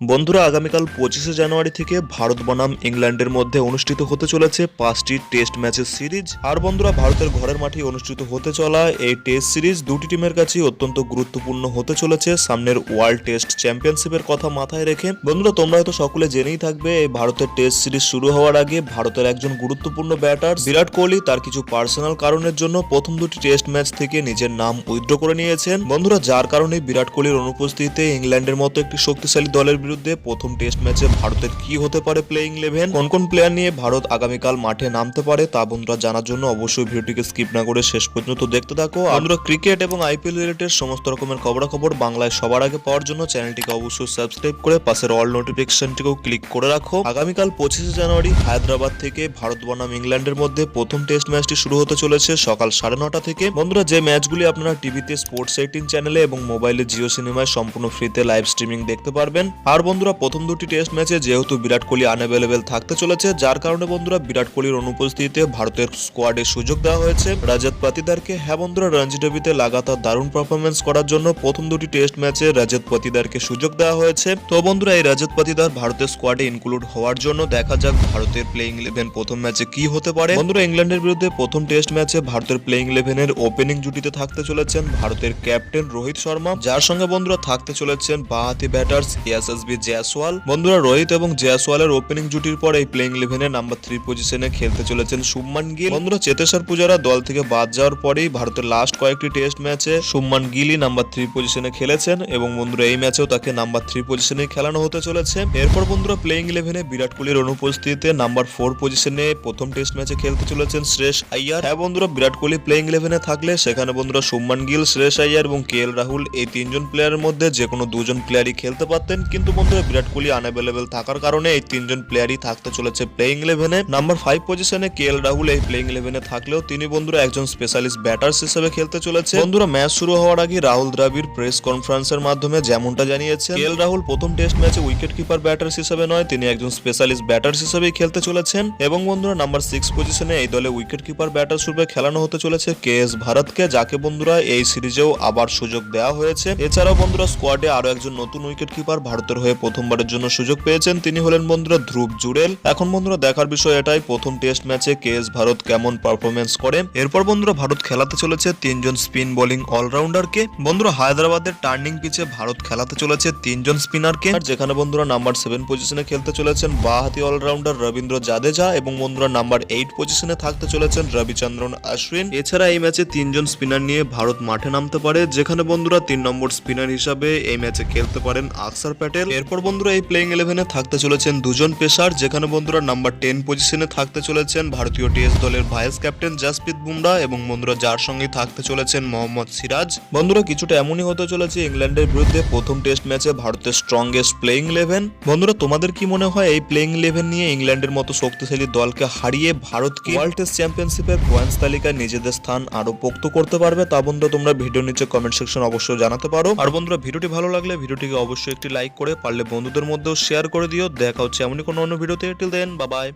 বন্ধুরা আগামীকাল 25শে জানুয়ারি থেকে ভারত বনাম ইংল্যান্ডের মধ্যে অনুষ্ঠিত হতে চলেছে 5টি টেস্ট ম্যাচের সিরিজ। আর বন্ধুরা ভারতের ঘরের মাঠে অনুষ্ঠিত হতে চলা এই টেস্ট সিরিজ দুটি টিমের কাছে অত্যন্ত গুরুত্বপূর্ণ হতে চলেছে সামনের ওয়ার্ল্ড টেস্ট চ্যাম্পিয়নশিপের কথা মাথায় রেখে। বন্ধুরা তোমরা হয়তো সকলে জেনেই থাকবে এই ভারতের টেস্ট সিরিজ শুরু হওয়ার আগে ভারতের একজন গুরুত্বপূর্ণ ব্যাটার বিরাট কোহলি তার কিছু পার্সোনাল কারণের জন্য প্রথম দুটি টেস্ট ম্যাচ থেকে নিজের নাম উইথড্র করে নিয়েছেন। বন্ধুরা যার কারণে বিরাট কোহলির অনুপস্থিতিতে ইংল্যান্ডের মতো একটি শক্তিশালী দলের বিরুদ্ধে প্রথম টেস্ট ম্যাচে ভারতের কি হতে পারে প্লেইং 11, কোন কোন প্লেয়ার নিয়ে ভারত আগামীকাল মাঠে নামতে পারে তা বন্ধুরা জানার জন্য অবশ্যই ভিডিওটিকে স্কিপ না করে শেষ পর্যন্ত দেখতে থাকো। বন্ধুরা ক্রিকেট এবং আইপিএল রিলেটেড সমস্ত রকমের খবরাখবর বাংলায় সবার আগে পাওয়ার জন্য চ্যানেলটিকে অবশ্যই সাবস্ক্রাইব করে পাশের অল নোটিফিকেশনটিকেও ক্লিক করে রাখো। আগামীকাল 25শে জানুয়ারি হায়দ্রাবাদ থেকে ভারত বনাম ইংল্যান্ডের মধ্যে প্রথম টেস্ট ম্যাচটি শুরু হতে চলেছে সকাল 9:30 থেকে। বন্ধুরা যে ম্যাচগুলি আপনারা টিভিতে স্পোর্টস 18 চ্যানেলে এবং মোবাইলে জিও সিনেমায় সম্পূর্ণ ফ্রিতে লাইভ স্ট্রিমিং দেখতে পারবেন। আর বন্ধুরা প্রথম দুটি টেস্ট ম্যাচে যেহেতু বিরাট কোহলি আনঅ্যাভেলেবেল থাকতে চলেছে যার কারণে বন্ধুরা বিরাট কোহলির অনুপস্থিতিতে ভারতের স্কোয়াডে সুযোগ দেওয়া হয়েছে রাজত পাতিদারকে। হ্যাঁ বন্ধুরা রঞ্জি ট্রফিতে লাগাতার দারুণ পারফরমেন্স করার জন্য প্রথম দুটি টেস্ট ম্যাচে রাজত পাতিদারকে সুযোগ দেওয়া হয়েছে। তো বন্ধুরা এই রাজত পাতিদার ভারতের স্কোয়াডে ইনক্লুড হওয়ার জন্য দেখা যাক ভারতের প্লেইং 11 প্রথম ম্যাচে কি হতে পারে। বন্ধুরা ইংল্যান্ডের বিরুদ্ধে প্রথম টেস্ট ম্যাচে ভারতের প্লেইং 11 এর ওপেনিং জুটিতে থাকতে চলেছেন ভারতের ক্যাপ্টেন রোহিত শর্মা, যার সঙ্গে বন্ধুরা থাকতে চলেছেন বাঁহাতি ব্যাটার্স ইয়াশাসবি জয়সওয়াল। বন্ধুরা রোহিত এবং জয়সওয়ালের ওপেনিং জুটির পর এই প্লেইং 11 নাম্বার 3 পজিশনে খেলতে চলেছেন শুভমান গিল। বন্ধুরা চেতেশ্বর পূজারা দল থেকে বাদ যাওয়ার পরেই ভারতের লাস্ট কয়েকটি টেস্ট ম্যাচে শুভমান গিলই নাম্বার 3 পজিশনে খেলেছেন এবং বন্ধুরা এই ম্যাচেও তাকে নাম্বার 3 পজিশনে খেলানো হতে চলেছে। এরপর বন্ধুরা প্লেইং 11 বিরাট কোহলির অনুপস্থিতিতে নাম্বার 4 পজিশনে প্রথম টেস্ট ম্যাচে খেলতে চলেছেন শ্রেয়স আইয়ার। হ্যাঁ বন্ধুরা বিরাট কোহলি প্লেইং 11 থাকলে সেখানে বন্ধুরা শুভমান গিল, শ্রেয়স আইয়ার এবং কে এল রাহুল এই তিনজন প্লেয়ারের মধ্যে যে কোনো দুজন প্লেয়ারই খেলতে পারতেন, কিন্তু বন্ধুরা বিরাট কোহলি আনঅ্যাভেলেবেল থাকার কারণে এই তিনজন প্লেয়ারই থাকতে চলেছে প্লেইং 11। নাম্বার 5 পজিশনে কে এল রাহুল এই প্লেইং 11 থাকলেও তিনি বন্ধুরা একজন স্পেশালিস্ট ব্যাটার্স হিসেবে খেলতে চলেছে। বন্ধুরা ম্যাচ শুরু হওয়ার আগে রাহুল দ্রাবিড় প্রেস কনফারেন্সের মাধ্যমে যেমনটা জানিয়েছেন কে এল রাহুল প্রথম টেস্ট ম্যাচে উইকেট কিপার ব্যাটার্স হিসেবে নয়, তিনি একজন স্পেশালিস্ট ব্যাটার্স হিসেবেই খেলতে চলেছেন। এবং বন্ধুরা নাম্বার 6 পজিশনে এই দলে উইকেট কিপার ব্যাটার্স রূপে খেলানো হতে চলেছে কে এস ভারতকে, যাকে বন্ধুরা এই সিরিজেও আবার সুযোগ দেওয়া হয়েছে। এছাড়াও বন্ধুরা স্কোয়াডে আরো একজন নতুন উইকেট কিপার ভারতের হয়ে প্রথমবারের জন্য সুযোগ পেয়েছেন, তিনি হলেন বন্ধুরা ধ্রুব জুড়েল। এখন বন্ধুরা দেখার বিষয় এটাই প্রথম টেস্ট ম্যাচে কে এস ভারত কেমন পারফরমেন্স করে। এরপর বন্ধুরা ভারত খেলাতে চলেছে তিনজন স্পিন বোলিং অলরাউন্ডারকে। বন্ধুরা হায়দ্রাবাদের টার্নিং পিচে ভারত খেলাতে চলেছে তিনজন স্পিনারকে, যেখানে বন্ধুরা নাম্বার 7 পজিশনে খেলতে চলেছেন বাঁহাতি অলরাউন্ডার রবীন্দ্র জাদেজা এবং বন্ধুরা নাম্বার 8 পজিশনে থাকতে চলেছেন রবিচন্দ্রন অশ্বিন। এছাড়া এই ম্যাচে তিনজন স্পিনার নিয়ে ভারত মাঠে নামতে পারে, যেখানে বন্ধুরা 3 নম্বর স্পিনার হিসাবে এই ম্যাচে খেলতে পারেন আকসার প্যাটেল। এরপর বন্ধুরা এই প্লেইং 11 থাকতে চলেছেন দুজন পেসার, যেখানে বন্ধুরা নাম্বার 10 পজিশনে থাকতে চলেছেন ভারতীয় টেস্ট দলের ভাইস ক্যাপ্টেন জাসপ্রীত বুমরা এবং বন্ধুরা যার সঙ্গে থাকতে চলেছেন মোহাম্মদ সিরাজ। বন্ধুরা কিছুটা এমনই হতে চলেছে ইংল্যান্ডের বিরুদ্ধে প্রথম টেস্ট ম্যাচে ভারতের স্ট্রংগেস্ট প্লেইং 11। বন্ধুরা তোমাদের কি মনে হয় এই প্লেইং 11 নিয়ে ইংল্যান্ডের মতো শক্তিশালী দলকে হারিয়ে ভারতকে ওয়ার্ল্ড টেস্ট চ্যাম্পিয়নশিপের পয়েন্টস তালিকায় নিজেদের স্থান আরো পোক্ত করতে পারবে? তা বন্ধুরা তোমরা ভিডিও নিচে কমেন্ট সেকশন অবশ্যই জানাতে পারো। আর বন্ধুরা ভিডিওটি ভালো লাগলে ভিডিওটিকে অবশ্যই একটি লাইক করে পারলে বন্ধুদের মধ্যেও শেয়ার করে দিও। দেখা হচ্ছে এমনই কোনো অন্য ভিডিওতে। Till then bye by.